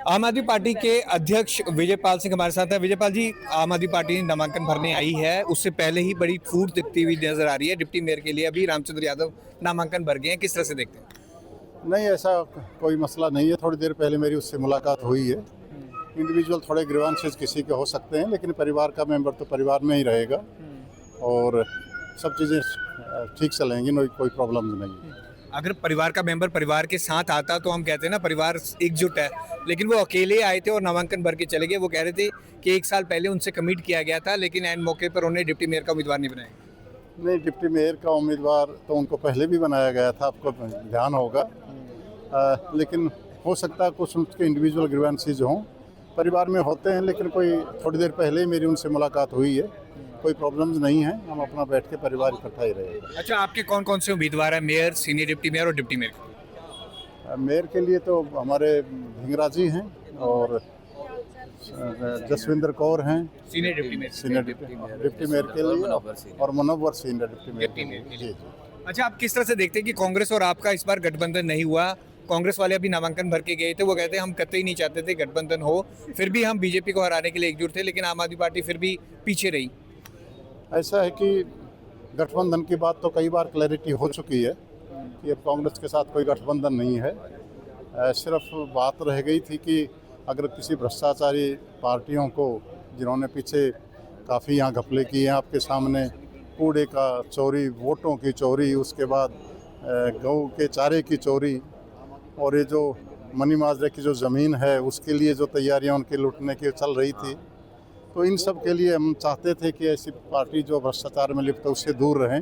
आम आदमी पार्टी के अध्यक्ष विजयपाल सिंह हमारे साथ हैं। विजयपाल जी, आम आदमी पार्टी नामांकन भरने आई है, उससे पहले ही बड़ी फूट दिखती हुई नजर आ रही है। डिप्टी मेयर के लिए अभी रामचंद्र यादव नामांकन भर गए हैं, किस तरह से देखते हैं? नहीं, ऐसा कोई मसला नहीं है। थोड़ी देर पहले मेरी उससे मुलाकात हुई है। इंडिविजुअल थोड़े ग्रीवांसेस किसी के हो सकते हैं, लेकिन परिवार का मेंबर तो परिवार में ही रहेगा और सब चीज़ें ठीक चलेंगी, कोई प्रॉब्लम नहीं है। अगर परिवार का मेंबर परिवार के साथ आता तो हम कहते हैं ना परिवार एकजुट है, लेकिन वो अकेले आए थे और नामांकन भर के चले गए। वो कह रहे थे कि 1 साल पहले उनसे कमिट किया गया था, लेकिन एन मौके पर उन्हें डिप्टी मेयर का उम्मीदवार नहीं बनाया। नहीं, डिप्टी मेयर का उम्मीदवार तो उनको पहले भी बनाया गया था, आपको ध्यान होगा। लेकिन हो सकता है कुछ उनके इंडिविजुअल ग्रीवेंसेस हों, परिवार में होते हैं, लेकिन कोई थोड़ी देर पहले ही मेरी उनसे मुलाकात हुई है, कोई प्रॉब्लम्स नहीं है। हम अपना बैठ के परिवार इकट्ठा ही रहेगा। अच्छा, आपके कौन कौन से उम्मीदवार हैं? मेयर, सीनियर डिप्टी मेयर और डिप्टी मेयर? मेयर के लिए तो हमारे भिंगरा जी हैं और जसविंदर कौर हैं, senior deputy mayor. Senior deputy mayor के लिए, और मनोवर सीनियर डिप्टी मेयर के लिए। जी। अच्छा, आप किस तरह से देखते हैं कि कांग्रेस और आपका इस बार गठबंधन नहीं हुआ? कांग्रेस वाले अभी नामांकन भर के गए थे, वो कहते हैं हम कतई ही नहीं चाहते थे गठबंधन हो, फिर भी हम बीजेपी को हराने के लिए एकजुट थे, लेकिन आम आदमी पार्टी फिर भी पीछे रही। ऐसा है कि गठबंधन की बात तो कई बार क्लैरिटी हो चुकी है कि अब कांग्रेस के साथ कोई गठबंधन नहीं है। सिर्फ बात रह गई थी कि अगर किसी भ्रष्टाचारी पार्टियों को, जिन्होंने पीछे काफ़ी यहाँ घपले किए हैं आपके सामने, कूड़े का चोरी, वोटों की चोरी, उसके बाद गऊ के चारे की चोरी, और ये जो मनी माजरे की जो ज़मीन है उसके लिए जो तैयारियां उनके लूटने की चल रही थी, तो इन सब के लिए हम चाहते थे कि ऐसी पार्टी जो भ्रष्टाचार में लिप्त है उससे दूर रहें।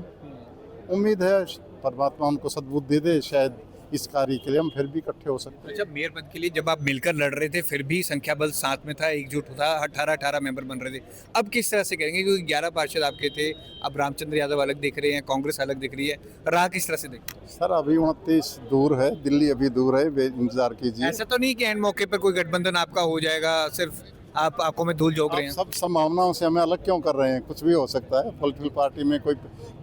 उम्मीद है परमात्मा उनको सद्बुद्धि दे, शायद इस कार्य के लिए हम फिर भी इकट्ठे हो सकते हैं। अच्छा, मेयर पद के लिए जब आप मिलकर लड़ रहे थे फिर भी संख्या बल साथ में था, एकजुट था, 18 मेंबर बन रहे थे। अब किस तरह से करेंगे, क्योंकि 11 पार्षद आपके थे, अब रामचंद्र यादव अलग दिख रहे हैं, कांग्रेस अलग दिख रही है, राह किस तरह से देखें? सर, अभी 29 दूर है, दिल्ली अभी दूर है, इंतजार कीजिए। ऐसा तो नहीं कि एंड मौके पर कोई गठबंधन आपका हो जाएगा, सिर्फ आप आंखों में धूल झोंक रहे हैं? सब संभावनाओं से हमें अलग क्यों कर रहे हैं? कुछ भी हो सकता है। पॉलिटिकल पार्टी में कोई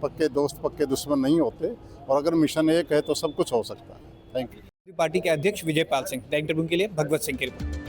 पक्के दोस्त, पक्के दुश्मन नहीं होते, और अगर मिशन एक है तो सब कुछ हो सकता है। Thank you. पार्टी के अध्यक्ष विजयपाल सिंह, द इंटरव्यू के लिए भगवत सिंह के लिए।